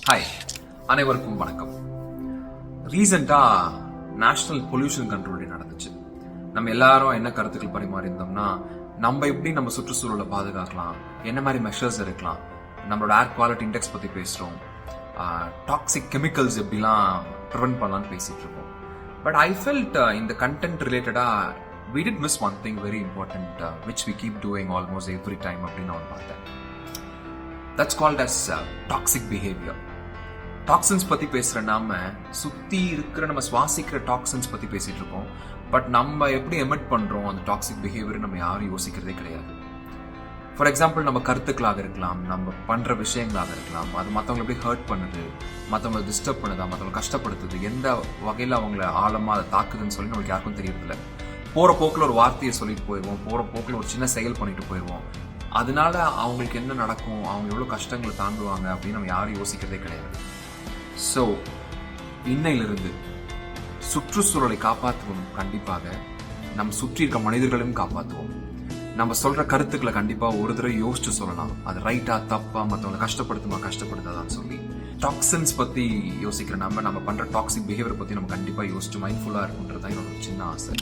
Hi, அனைவருக்கும் வணக்கம். ரீசெண்டாக நேஷனல் பொல்யூஷன் கண்ட்ரோல் டே நடந்துச்சு. நம்ம எல்லாரும் என்ன கருத்துக்கள் பரிமாறியிருந்தோம்னா, நம்ம எப்படி நம்ம சுற்றுச்சூழலை பாதுகாக்கலாம், என்ன மாதிரி மெஷர்ஸ் எடுக்கலாம், நம்மளோட ஏர் குவாலிட்டி இண்டெக்ஸ் பற்றி பேசுகிறோம், டாக்ஸிக் கெமிக்கல்ஸ் எப்படிலாம் ப்ரிவென்ட் பண்ணலான்னு பேசிகிட்டு இருக்கோம். பட் ஐ ஃபெல்ட் இந்த கண்டென்ட் ரிலேட்டடாக we did miss one thing very important which we keep doing almost every time அப்படின்னு நான் பார்த்தேன். That's called as toxic behavior. Toxins பற்றி பேசுகிற நாம சுற்றி இருக்கிற நம்ம சுவாசிக்கிற டாக்ஸின்ஸ் பற்றி பேசிகிட்டு இருக்கோம். பட் நம்ம எப்படி எமிட் பண்ணுறோம் அந்த டாக்ஸிக் பிஹேவியர் நம்ம யாரும் யோசிக்கிறதே கிடையாது. ஃபார் எக்ஸாம்பிள், நம்ம கருத்துக்களாக இருக்கலாம், நம்ம பண்ணுற விஷயங்களாக இருக்கலாம், அது மற்றவங்களை எப்படி ஹர்ட் பண்ணுது, மற்றவங்களை டிஸ்டர்ப் பண்ணுதா, மற்றவங்களை கஷ்டப்படுத்துது, எந்த வகையில் அவங்கள ஆழமாக அதை தாக்குதுன்னு சொல்லி நம்மளுக்கு யாருக்கும் தெரியறதில்ல. போகிற போக்கில் ஒரு வார்த்தையை சொல்லிட்டு போயிடுவோம், போகிற போக்கில் ஒரு சின்ன செயல் பண்ணிட்டு போயிடுவோம். அதனால அவங்களுக்கு என்ன நடக்கும், அவங்க எவ்வளோ கஷ்டங்களை தாண்டுவாங்க அப்படின்னு நம்ம யாரும் யோசிக்கிறதே கிடையாது. ஸோ இன்னையிலிருந்து சுற்றுச்சூழலை காப்பாற்றுவோம். கண்டிப்பாக நம்ம சுற்றி இருக்க மனிதர்களையும் காப்பாற்றுவோம். நம்ம சொல்கிற கருத்துக்களை கண்டிப்பாக ஒரு தடவை யோசிச்சு சொல்லலாம். அது ரைட்டா தப்பா, மற்றவங்களை கஷ்டப்படுத்தாதான்னு சொல்லி டாக்ஸின்ஸ் பற்றி யோசிக்கிற நம்ம பண்ணுற டாக்ஸிக் பிஹேவியர் பற்றி நம்ம கண்டிப்பாக யோசிச்சு மைண்ட்ஃபுல்லாக இருக்குன்றது தான் என்னோட சின்ன ஆசை.